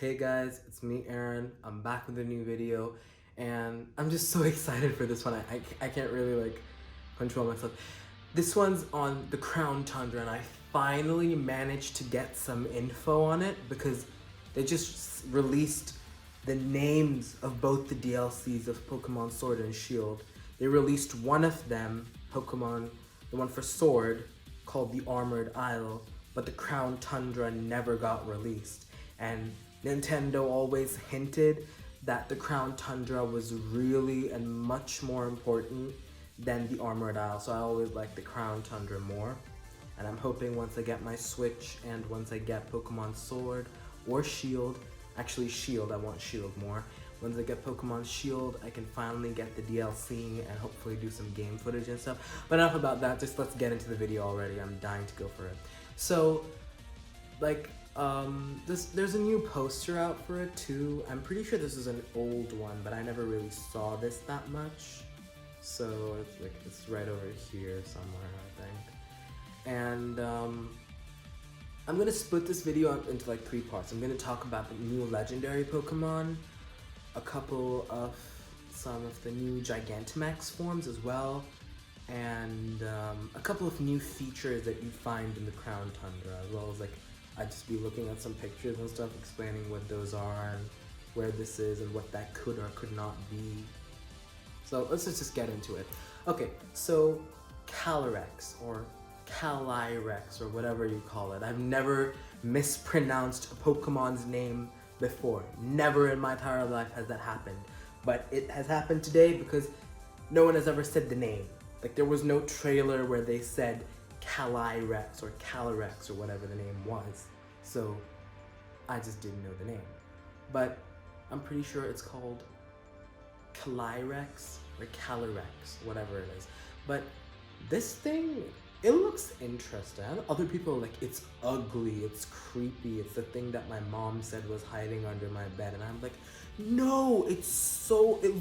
Hey guys, it's me Aaron. I'm back with a new video and I'm just so excited for this one. I can't really control myself. This one's on the Crown Tundra and I finally managed to get some info on it because they just released the names of both the DLCs of Pokemon Sword and Shield. They released one of them, Pokemon, the one for Sword, called the Armored Isle, but the Crown Tundra never got released. And Nintendo always hinted that the Crown Tundra was really and much more important than the Armored Isle, so I always like the Crown Tundra more. And I'm hoping once I get my Switch and once I get Pokemon Sword or Shield, actually Shield, I want Shield more. Once I get Pokemon Shield, I can finally get the DLC and hopefully do some game footage and stuff. But enough about that, just let's get into the video already. I'm dying to go for it. So, there's a new poster out for it too. I'm pretty sure this is an old one, but I never really saw this that much. So it's right over here somewhere, I think. And I'm gonna split this video up into like 3 parts. I'm gonna talk about the new legendary Pokemon, a couple of some of the new Gigantamax forms as well, and a couple of new features that you find in the Crown Tundra, as well as I'd just be looking at some pictures and stuff explaining what those are and where this is and what that could or could not be. So let's just get into it. Okay, so Calyrex or Calyrex or whatever you call it. I've never mispronounced a Pokemon's name before. Never in my entire life has that happened. But it has happened today because no one has ever said the name. Like there was no trailer where they said Calyrex or Calyrex or whatever the name was. So I just didn't know the name. But I'm pretty sure it's called Calyrex or Calyrex, whatever it is. But this thing, it looks interesting. I know other people are like, it's ugly, it's creepy, it's the thing that my mom said was hiding under my bed. And I'm like, no, it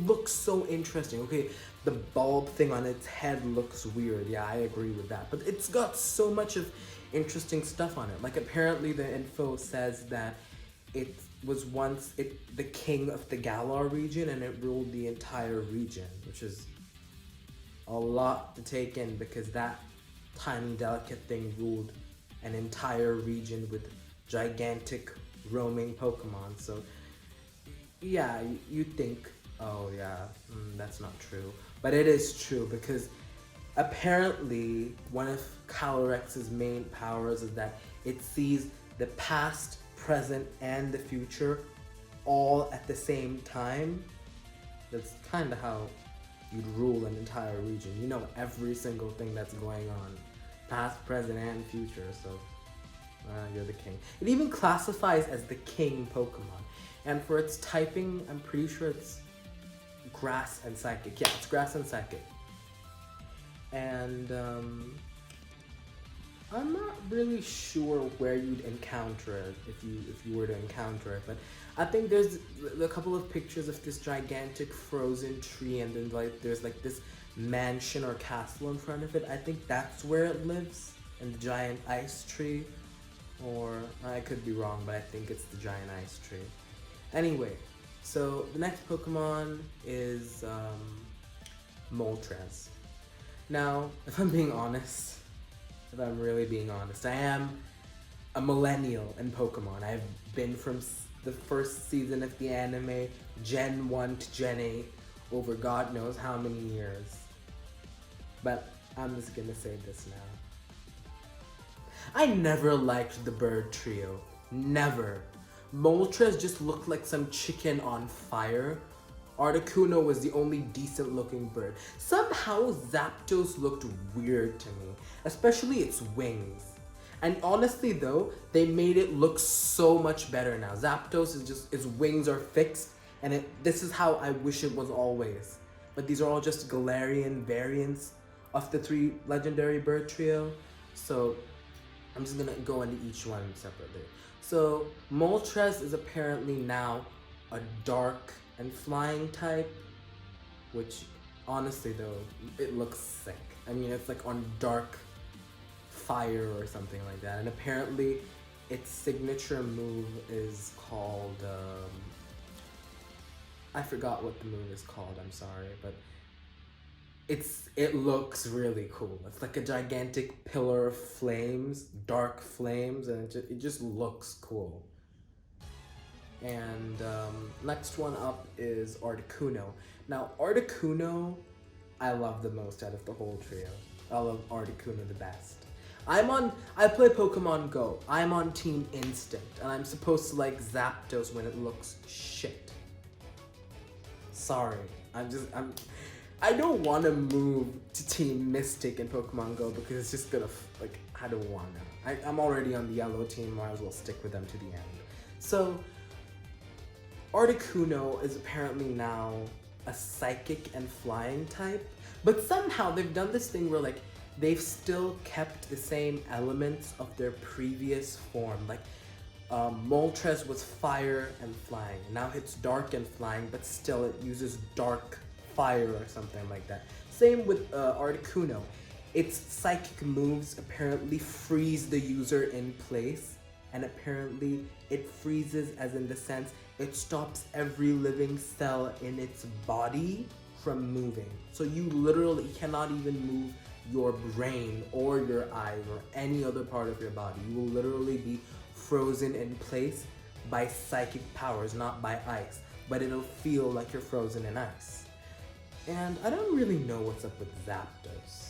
looks so interesting. Okay, the bulb thing on its head looks weird. Yeah, I agree with that. But it's got so much of interesting stuff on it. Like apparently the info says that it was once the king of the Galar region and it ruled the entire region, which is a lot to take in because that tiny delicate thing ruled an entire region with gigantic roaming Pokemon. So yeah, you think, oh yeah, that's not true. But it is true because apparently one of Calyrex's main powers is that it sees the past, present, and the future all at the same time. That's kind of how you'd rule an entire region. You know every single thing that's going on, past, present, and future, so you're the king. It even classifies as the king Pokemon. And for its typing, I'm pretty sure it's grass and psychic. Yeah, it's grass and psychic. And I'm not really sure where you'd encounter it if you were to encounter it, but I think there's a couple of pictures of this gigantic frozen tree, and then there's this mansion or castle in front of it. I think that's where it lives, in the giant ice tree, or I could be wrong, but I think it's the giant ice tree. Anyway, so the next Pokemon is Moltres. Now, if I'm being honest, if I'm really being honest, I am a millennial in Pokemon. I've been from the first season of the anime, Gen 1 to Gen 8, over God knows how many years. But I'm just gonna say this now. I never liked the bird trio. Never. Moltres just looked like some chicken on fire. Articuno was the only decent looking bird. Somehow Zapdos looked weird to me, especially its wings. And honestly though, they made it look so much better now. Zapdos is just, its wings are fixed, and this is how I wish it was always. But these are all just Galarian variants of the 3 legendary bird trio. So I'm just gonna go into each one separately. So Moltres is apparently now a dark and flying type, which honestly though, it looks sick. I mean, it's like on dark fire or something like that. And apparently its signature move is called, I forgot what the move is called, I'm sorry, but it looks really cool. It's like a gigantic pillar of flames, dark flames, and it just looks cool. And next one up is Articuno. Now, Articuno, I love the most out of the whole trio. I love Articuno the best. I play Pokemon Go. I'm on Team Instinct, and I'm supposed to like Zapdos when it looks shit. Sorry, I don't want to move to Team Mystic in Pokemon Go because it's just gonna, like, I don't want to. I'm already on the yellow team, might as well stick with them to the end. So, Articuno is apparently now a psychic and flying type, but somehow they've done this thing where, like, they've still kept the same elements of their previous form. Like, Moltres was fire and flying. Now it's dark and flying, but still it uses dark fire or something like that. Same with Articuno. Its psychic moves apparently freeze the user in place, and apparently it freezes as in the sense it stops every living cell in its body from moving. So you literally cannot even move your brain or your eyes or any other part of your body. You will literally be frozen in place by psychic powers, not by ice, but it'll feel like you're frozen in ice. And I don't really know what's up with Zapdos.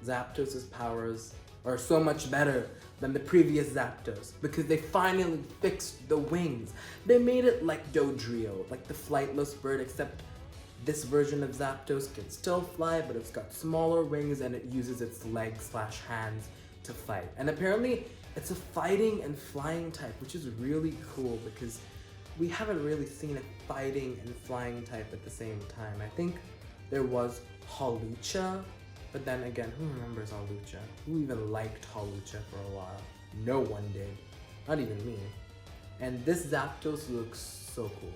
Zapdos' powers are so much better than the previous Zapdos because they finally fixed the wings. They made it like Dodrio, like the flightless bird, except this version of Zapdos can still fly, but it's got smaller wings and it uses its legs/hands to fight. And apparently it's a fighting and flying type, which is really cool because we haven't really seen a fighting and flying type at the same time. I think there was Hawlucha, but then again, who remembers Hawlucha? Who even liked Hawlucha for a while? No one did. Not even me. And this Zapdos looks so cool.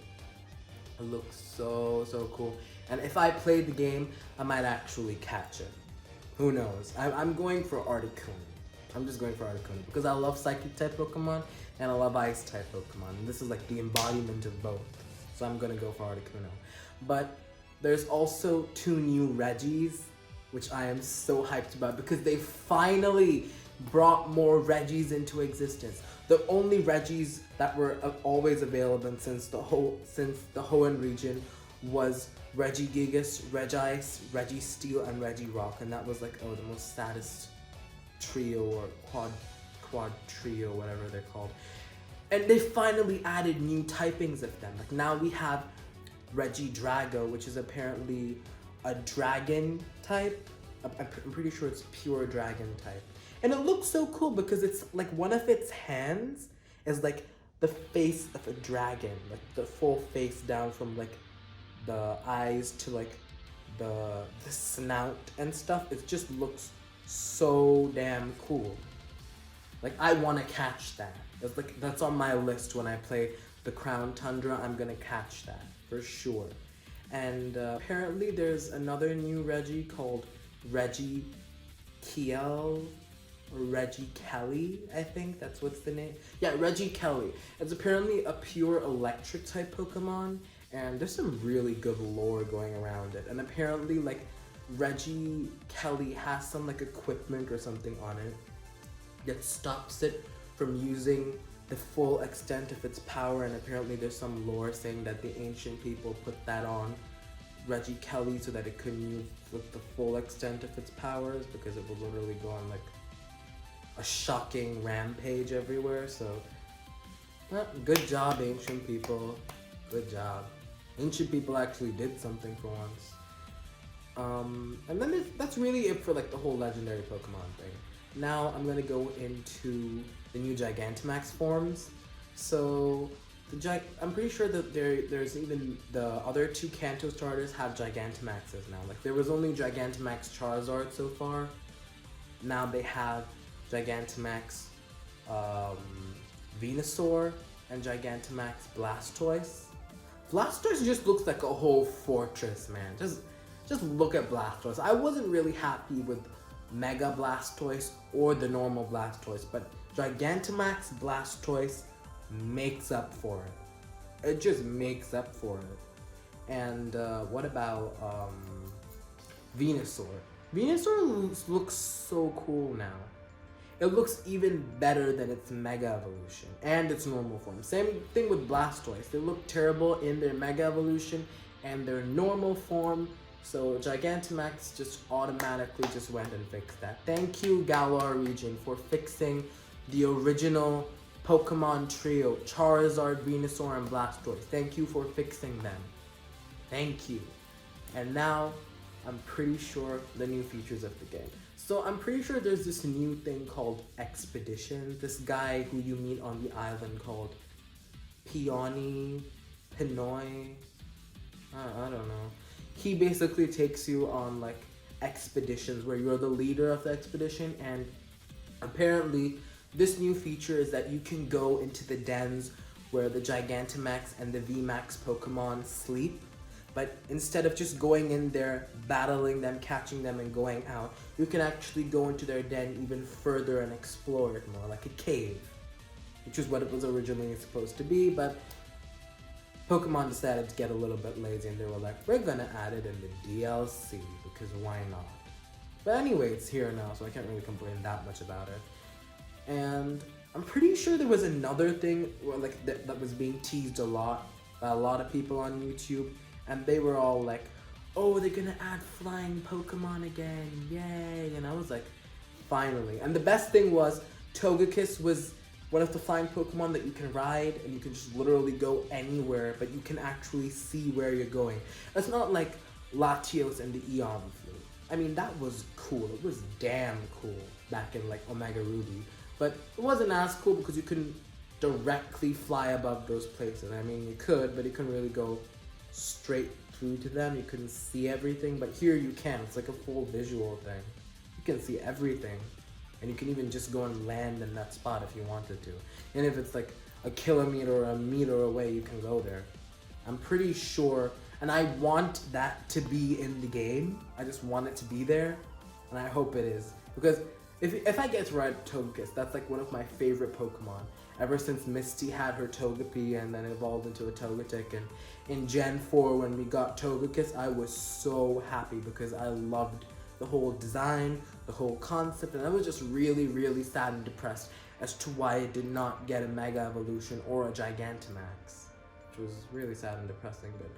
It looks so cool. And if I played the game, I might actually catch it. Who knows? I'm going for Articuno. I'm just going for Articuno because I love Psychic type Pokemon and I love Ice type Pokemon. And this is like the embodiment of both. So I'm gonna go for Articuno. But there's also 2 new Regis, which I am so hyped about because they finally brought more Regis into existence. The only Regis that were always available since the Hoenn region was Regigigas, Regice, Registeel, and Regirock, and that was like the most saddest trio or quad trio, whatever they're called. And they finally added new typings of them. Like now we have Regidrago, which is apparently a dragon type. I'm pretty sure it's pure dragon type. And it looks so cool because it's like one of its hands is like the face of a dragon, like the full face down from like the eyes to like the snout and stuff. It just looks so damn cool. Like I want to catch that. It's like that's on my list when I play the Crown Tundra. I'm gonna catch that for sure. And apparently there's another new Regi called Regikiel or Regikelly, I think that's what's the name. Yeah, Regikelly. It's apparently a pure electric type Pokemon, and there's some really good lore going around it. And apparently like Regikelly has some like equipment or something on it that stops it from using the full extent of its power, and apparently there's some lore saying that the ancient people put that on Regikelly so that it couldn't use the full extent of its powers because it would literally go on like a shocking rampage everywhere. So good job, ancient people. Good job. Ancient people actually did something for once. And then that's really it for like the whole legendary Pokemon thing. Now I'm gonna go into the new Gigantamax forms. So I'm pretty sure that there's even the other 2 Kanto starters have Gigantamaxes now. Like there was only Gigantamax Charizard so far. Now they have Gigantamax Venusaur and Gigantamax Blastoise. Blastoise just looks like a whole fortress, man. Just look at Blastoise. I wasn't really happy with Mega Blastoise or the normal Blastoise, but Gigantamax Blastoise makes up for it. It just makes up for it. And what about Venusaur? Venusaur looks so cool now. It looks even better than its Mega Evolution and its normal form. Same thing with Blastoise. They look terrible in their Mega Evolution and their normal form. So Gigantamax just automatically just went and fixed that. Thank you, Galar region, for fixing the original Pokemon trio, Charizard, Venusaur, and Blastoise. Thank you for fixing them. Thank you. And now, I'm pretty sure the new features of the game. So I'm pretty sure there's this new thing called Expedition. This guy who you meet on the island called Pinoy. I don't know. He basically takes you on like expeditions where you're the leader of the expedition, and apparently this new feature is that you can go into the dens where the Gigantamax and the VMAX Pokemon sleep. But instead of just going in there, battling them, catching them, and going out, you can actually go into their den even further and explore it more, like a cave. Which is what it was originally supposed to be, but Pokemon decided to get a little bit lazy and they were like, we're gonna add it in the DLC, because why not? But anyway, it's here now, so I can't really complain that much about it. And I'm pretty sure there was another thing where, like, that was being teased a lot by a lot of people on YouTube. And they were all like, oh, they're gonna add flying Pokemon again, yay. And I was like, finally. And the best thing was, Togekiss was one of the flying Pokemon that you can ride, and you can just literally go anywhere, but you can actually see where you're going. It's not like Latios and the Eon flew. I mean, that was cool. It was damn cool back in like Omega Ruby. But it wasn't as cool because you couldn't directly fly above those places. I mean, you could, but you couldn't really go straight through to them. You couldn't see everything, but here you can. It's like a full visual thing. You can see everything, and you can even just go and land in that spot if you wanted to. And if it's like a kilometer or a meter away, you can go there. I'm pretty sure, and I want that to be in the game. I just want it to be there, and I hope it is, because if I get to ride Togekiss, that's like one of my favorite Pokemon. Ever since Misty had her Togepi and then evolved into a Togetic, and in Gen 4 when we got Togekiss, I was so happy because I loved the whole design, the whole concept, and I was just really, really sad and depressed as to why it did not get a Mega Evolution or a Gigantamax, which was really sad and depressing. But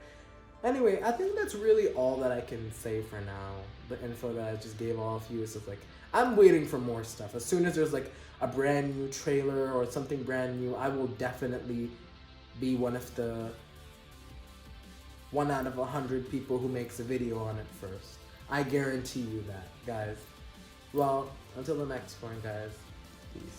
anyway, I think that's really all that I can say for now. The info that I just gave all of you is just like, I'm waiting for more stuff. As soon as there's like a brand new trailer or something brand new, I will definitely be one out of 100 people who makes a video on it first. I guarantee you that, guys. Well, until the next one, guys. Peace.